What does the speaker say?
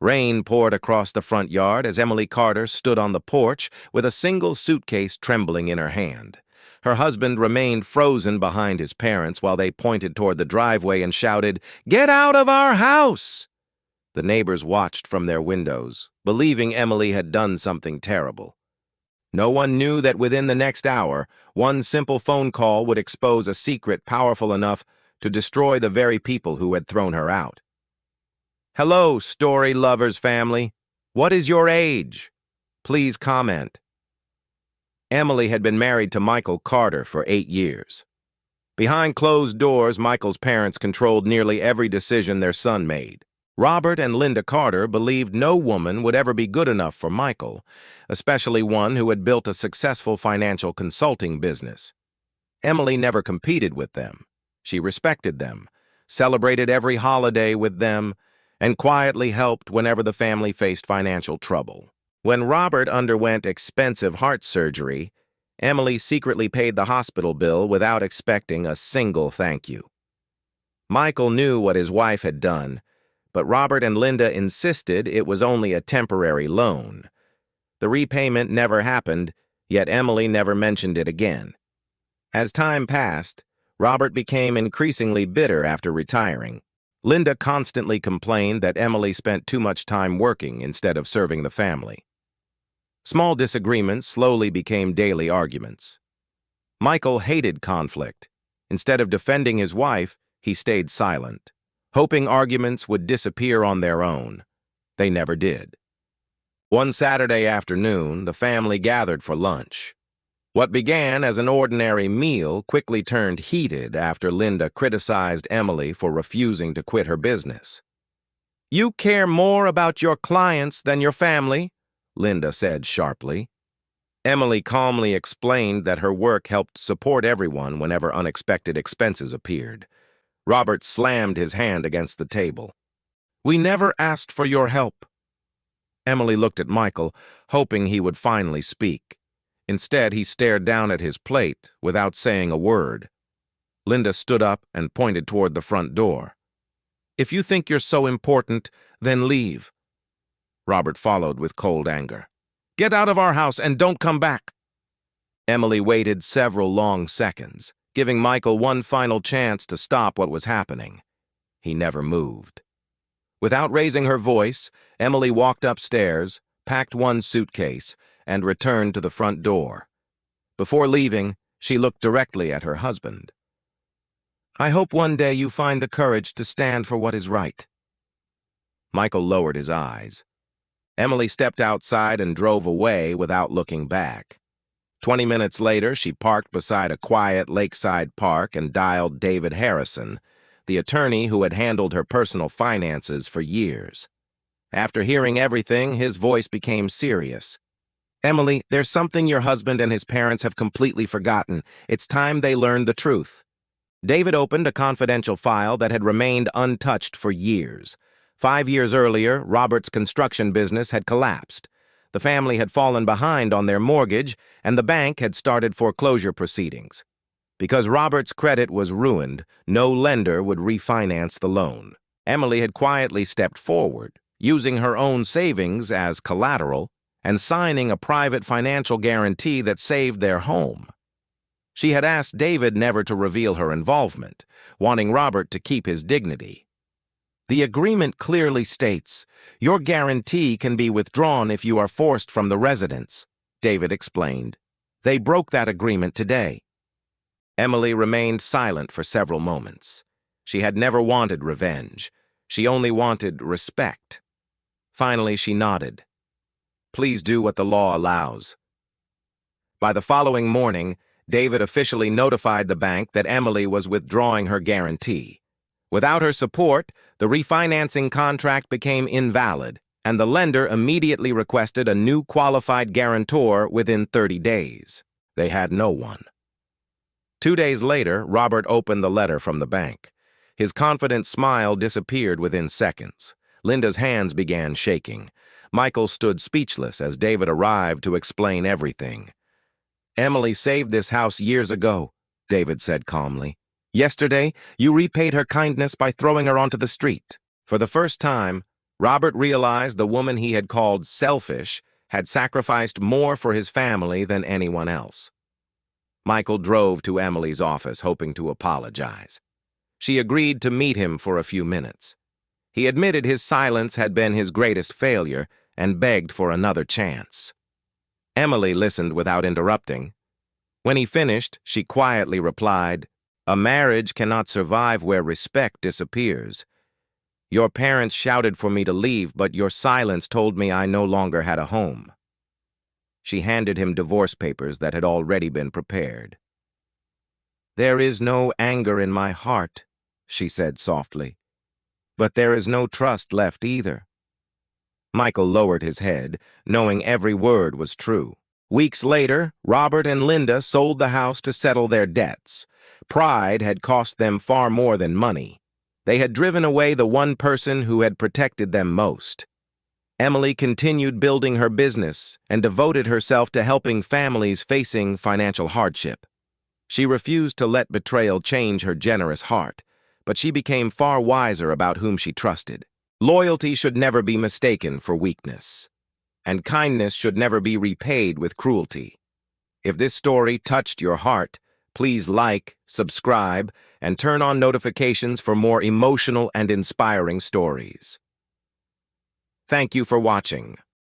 Rain poured across the front yard as Emily Carter stood on the porch with a single suitcase trembling in her hand. Her husband remained frozen behind his parents while they pointed toward the driveway and shouted, "Get out of our house!" The neighbors watched from their windows, believing Emily had done something terrible. No one knew that within the next hour, one simple phone call would expose a secret powerful enough to destroy the very people who had thrown her out. "Hello, Story Lovers family. What is your age? Please comment." Emily had been married to Michael Carter for 8 years. Behind closed doors, Michael's parents controlled nearly every decision their son made. Robert and Linda Carter believed no woman would ever be good enough for Michael, especially one who had built a successful financial consulting business. Emily never competed with them. She respected them, celebrated every holiday with them, and quietly helped whenever the family faced financial trouble. When Robert underwent expensive heart surgery, Emily secretly paid the hospital bill without expecting a single thank you. Michael knew what his wife had done, but Robert and Linda insisted it was only a temporary loan. The repayment never happened, yet Emily never mentioned it again. As time passed, Robert became increasingly bitter after retiring. Linda constantly complained that Emily spent too much time working instead of serving the family. Small disagreements slowly became daily arguments. Michael hated conflict. Instead of defending his wife, he stayed silent, hoping arguments would disappear on their own. They never did. One Saturday afternoon, the family gathered for lunch. What began as an ordinary meal quickly turned heated after Linda criticized Emily for refusing to quit her business. "You care more about your clients than your family," Linda said sharply. Emily calmly explained that her work helped support everyone whenever unexpected expenses appeared. Robert slammed his hand against the table. "We never asked for your help." Emily looked at Michael, hoping he would finally speak. Instead, he stared down at his plate without saying a word. Linda stood up and pointed toward the front door. "If you think you're so important, then leave." Robert followed with cold anger. "Get out of our house and don't come back." Emily waited several long seconds, giving Michael one final chance to stop what was happening. He never moved. Without raising her voice, Emily walked upstairs, packed one suitcase, and returned to the front door. Before leaving, she looked directly at her husband. "I hope one day you find the courage to stand for what is right." Michael lowered his eyes. Emily stepped outside and drove away without looking back. 20 minutes later, she parked beside a quiet lakeside park and dialed David Harrison, the attorney who had handled her personal finances for years. After hearing everything, his voice became serious. "Emily, there's something your husband and his parents have completely forgotten. It's time they learned the truth." David opened a confidential file that had remained untouched for years. 5 years earlier, Robert's construction business had collapsed. The family had fallen behind on their mortgage, and the bank had started foreclosure proceedings. Because Robert's credit was ruined, no lender would refinance the loan. Emily had quietly stepped forward, using her own savings as collateral, and signing a private financial guarantee that saved their home. She had asked David never to reveal her involvement, wanting Robert to keep his dignity. "The agreement clearly states, your guarantee can be withdrawn if you are forced from the residence," David explained. "They broke that agreement today." Emily remained silent for several moments. She had never wanted revenge. She only wanted respect. Finally, she nodded. "Please do what the law allows." By the following morning, David officially notified the bank that Emily was withdrawing her guarantee. Without her support, the refinancing contract became invalid, and the lender immediately requested a new qualified guarantor within 30 days. They had no one. 2 days later, Robert opened the letter from the bank. His confident smile disappeared within seconds. Linda's hands began shaking. Michael stood speechless as David arrived to explain everything. "Emily saved this house years ago," David said calmly. "Yesterday, you repaid her kindness by throwing her onto the street." For the first time, Robert realized the woman he had called selfish had sacrificed more for his family than anyone else. Michael drove to Emily's office, hoping to apologize. She agreed to meet him for a few minutes. He admitted his silence had been his greatest failure and begged for another chance. Emily listened without interrupting. When he finished, she quietly replied, "A marriage cannot survive where respect disappears. Your parents shouted for me to leave, but your silence told me I no longer had a home." She handed him divorce papers that had already been prepared. "There is no anger in my heart," she said softly. "But there is no trust left either." Michael lowered his head, knowing every word was true. Weeks later, Robert and Linda sold the house to settle their debts. Pride had cost them far more than money. They had driven away the one person who had protected them most. Emily continued building her business and devoted herself to helping families facing financial hardship. She refused to let betrayal change her generous heart, but she became far wiser about whom she trusted. Loyalty should never be mistaken for weakness, and kindness should never be repaid with cruelty. If this story touched your heart, please like, subscribe, and turn on notifications for more emotional and inspiring stories. Thank you for watching.